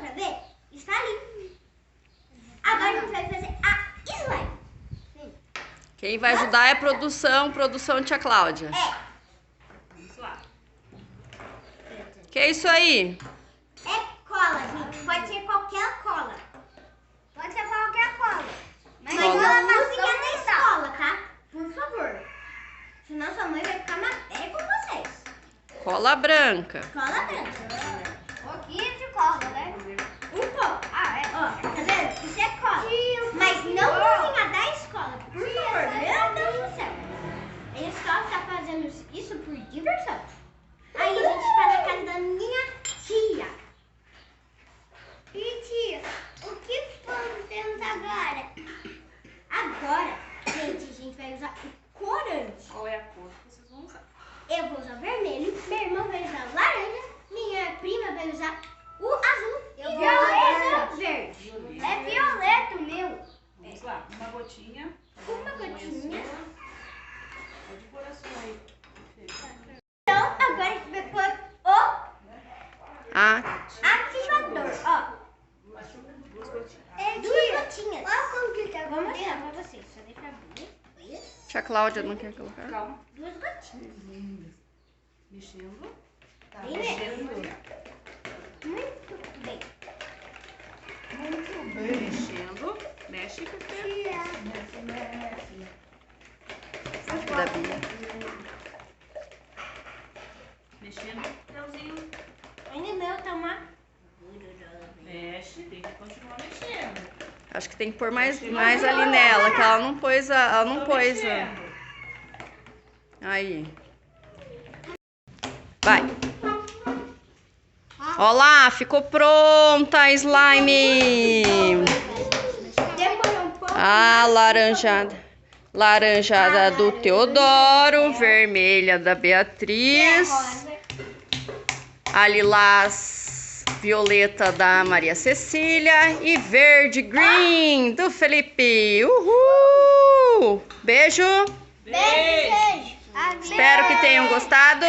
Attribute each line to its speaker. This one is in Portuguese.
Speaker 1: pra ver? Está ali. Agora a gente vai fazer a slime.
Speaker 2: Quem vai ajudar é a produção tia Cláudia.
Speaker 3: Vamos lá.
Speaker 2: Que é isso aí?
Speaker 1: É cola, gente. Pode ser qualquer cola. Pode ser qualquer cola. Mas
Speaker 2: Cola.
Speaker 1: não usem a da escola, tá? Por favor. Senão sua mãe vai ficar matéria com vocês.
Speaker 2: Cola branca.
Speaker 1: Cola branca. Um pouquinho de cola, né? Um pouco. Ah, é. Ó, tá vendo? Isso é cola. Mas não usem a da escola, por favor. Meu Deus do céu. A escola está fazendo isso por diversão. Aí a gente está na casa da minha tia. E tia, o que fazemos agora? Agora, gente, a gente vai usar o corante.
Speaker 3: Qual é a cor que vocês vão usar?
Speaker 1: Eu vou usar vermelho, meu irmão vai usar laranja, minha prima vai usar o azul e violeta verde. É violeta o meu.
Speaker 3: Vamos lá. Uma gotinha.
Speaker 1: Uma gotinha.
Speaker 3: Pode pôr a sua aí.
Speaker 1: Então, agora a gente vai pôr o
Speaker 2: Ah,
Speaker 1: ativador, ó.
Speaker 3: Duas gotinhas.
Speaker 1: Duas gotinhas. Olha como que tá. Vou mostrar pra vocês, só deixa eu abrir.
Speaker 2: tia Cláudia não quer colocar?
Speaker 3: Calma.
Speaker 1: Duas gotinhas.
Speaker 3: Mexendo.
Speaker 1: Bem
Speaker 3: Mexendo.
Speaker 1: Muito bem.
Speaker 3: Mexendo. Mexe, Pepe.
Speaker 2: Da Bia.
Speaker 3: Mexendo. Leozinho.
Speaker 1: Ainda meu tá uma...
Speaker 3: Mexe. Tem que continuar mexendo.
Speaker 2: Acho que tem que pôr mais ali nela, que ela não pôs a...
Speaker 3: Mexendo.
Speaker 2: Aí. Vai. Ó lá, ficou pronta a slime.
Speaker 1: Demorou um pouco.
Speaker 2: A laranjada do Teodoro, vermelha da Beatriz, a lilás violeta da Maria Cecília e verde green do Felipe. Uhul! Beijo!
Speaker 1: Beijo.
Speaker 2: Espero que tenham gostado.